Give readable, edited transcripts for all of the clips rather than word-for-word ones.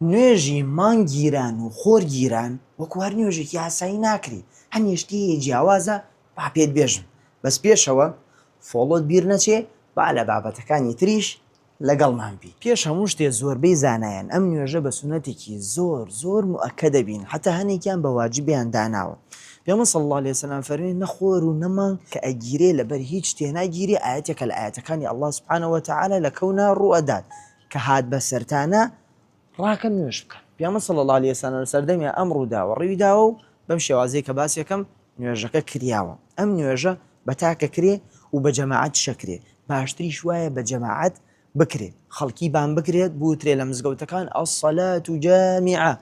نوێژی مانگیران و خۆرگیران وەکو هەر نوێژێکی یاسایی ناکری، هەنیشتی جیاوازە با پێت بێژم. بەس پێشەوە فۆڵۆت بیر نەچێ با لە بابەتەکانی تریش لەگەڵمان بی. پێش هەموو شتێ زۆربەی زانایان ئەم نوێژە بە سونەتێکی زۆر موئەکەد دەبین، حتا هەنێکیان بە واجبیان داناوە. پێغەمبەر صلی الله علیه وسلم فەرمێ نەخۆر و نەمانگ کە ئەگیرێ لەبەر هیچ شتێ ناگیری ئاەتێکە لە ئاەتەکانی الله سبحانه وتعالى لە کەونا ڕوئەدات کە هات بە سەرتانە ڕاکە نوێژ بکەن. پێغەمبەر صلی الله علیه وسلم لە سەردەمی ئەمڕوودا و ڕێویداوە و بەم شێوازەیە کە باس یەکەم نوێژەکە کریاوە. ئەم نوێژە بە تاکە کرێ و بە جەماعەت شەکرێ، باشتریش وایە بە جەماعەت بکرێت، خەڵکی بان بکرێت بوترێ لە مزگەوتەکان ئەسەلات جامیعە،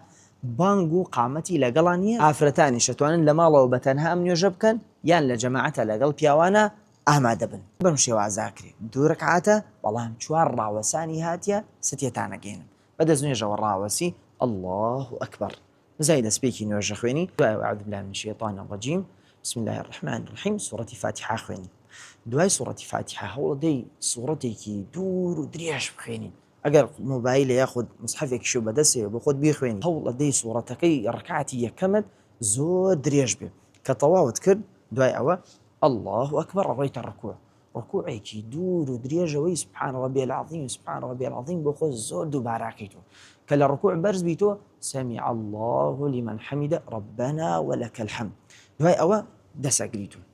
بانگ و قامەتی لەگەڵان نیە. ئافرەتانی شەتوانن لە ماڵەوە بەتەنها ئەم نوێژە بکەن یان لە جەماعەتە لەگەڵ پیاوانە ئامادە بن. بەم شێوازاکرێ 2 ڕەکعاتە، بەڵام 4 ڕاوەسانی هاتیە ستێتانەگەێنن. بەدەست نوێژەوە ڕاوەسی الله أكبر. بزای دەستپێکی نوێژە خوێنی. دوای أعوذ بالله من الشيطان الرجيم بسم الله الرحمن الرحيم سورة فاتحة خوێنی. دوای سورة فاتحة هەوڵدەی سوورەتێکی دوور و درێژ بخوێنین. ئەگەر مۆبایل یاخود مصحفێکیشو بەدەستێ بۆ خۆت بیخوێنی، هەوڵدەی سوورەتەکەی ڕەکعاتی یەکەمت زۆر درێژ بێ کە تەواوت کرد. دوای ئەوە الله أكبر ڕۆیتە ڕکوع، ڕکوعێکی دوور و درێژەوەی سبحان ربي العظيم سبحان ربي العظيم بۆ خۆ زۆر دووباراکەیتەوە کە لە ڕکوع بەرز بیتۆ سمع الله لمن حمده ربنا ولك الحمد. دوای ئەوە دەسەگریتون.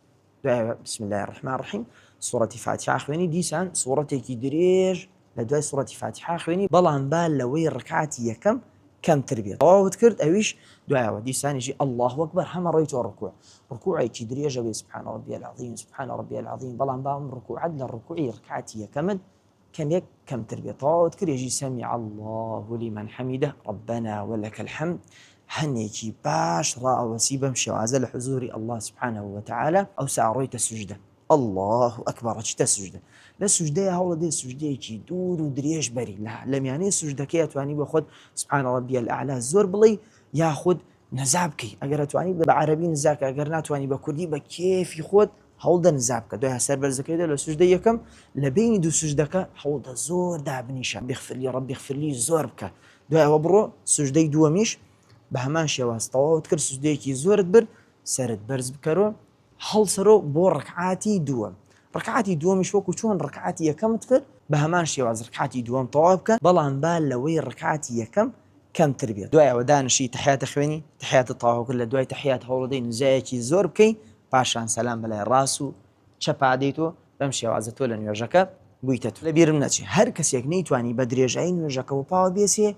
دوای بسم الله الرحمن الرحيم سورة فاتحة خوێنی. دیسان سوورەتێکی درێژ لە دوای سورة فاتحة خوێنی، بەڵام با لەوەی ڕەکعاتی یەکەم کەمتر بێت. تەواوت کرد ئەویش دوایەوە دیسانیشی الله أكبر هەمە ڕۆیتەوە ڕکوع. ڕکوعێکی درێژەوەی سبحان ربي العظيم سبحان ربي العظيم، بەڵام بام ڕکوعەت لە ڕکوعی ڕەکعاتی یەکەمت کەمێک کەمتر بێت. تەواوت کرد ێژی سمع الله لمن حمده ربنا ولك الحمد. هەنێکی باش ڕائەوەسی بەم شێوازە لە حزوری الله سبحانه وتعالى ئەو ساڕۆیتە سوجدە. الله أكبر چتە سوجدە. لە سوجدەیە هەوڵدەی سوجدەیەکی دوور و درێژ بەری لە میانەی سوجدەکەی ئەتوانی بە خۆت سبحان ربي الأعلى زۆر بڵێ یاخود نەزا بکەی. ئەگەر ئەتوانی بە عەرەبی نزاکە، ئەگەر ناتوانی بە کوردی بە کێفی خۆت هەوڵدە نزا بکە. دوای سەر بەرزەکەیدا لە سوجدەی یەکەم لە بینی دوو سوجدەکە هەوڵدە زۆر دابنیشە بغفر لي ربي اغفر لي زۆر بکە. دوای ئەوە بڕۆ سوجدەی دووەمیش بە هەمان شێواز تەواوت کرد، سوجدەیەکی زۆرت برد، سەرت بەرز بکەرەوە هەڵسەرۆ بۆ ڕەکعاتی دووەم. ڕەکعاتی دووەمیش وەکو چۆن ڕەکعاتی یەکەمت کرد بە هەمان شێواز ڕەکعاتی دووەم تەواو بکە، بەڵام با لەوەی ڕەکعاتی یەکەم کەمتر بێت. دوای ئەوە دانشی تحیاتە خوێنی، تحیاتە تەواو کرد. لە دوای تحیات هەوڵدەی نزایەکی زۆر بکەی، پاشان سەلام بەلای ڕاست و چەپ دەیتۆ. بەم شێوازە تۆ لە نوێژەکە بوویتە. لە بیرم نەچێ هەر کەسێک نەیتوانی بە درێژایی نوێژەکەەوە پاوە بێسێ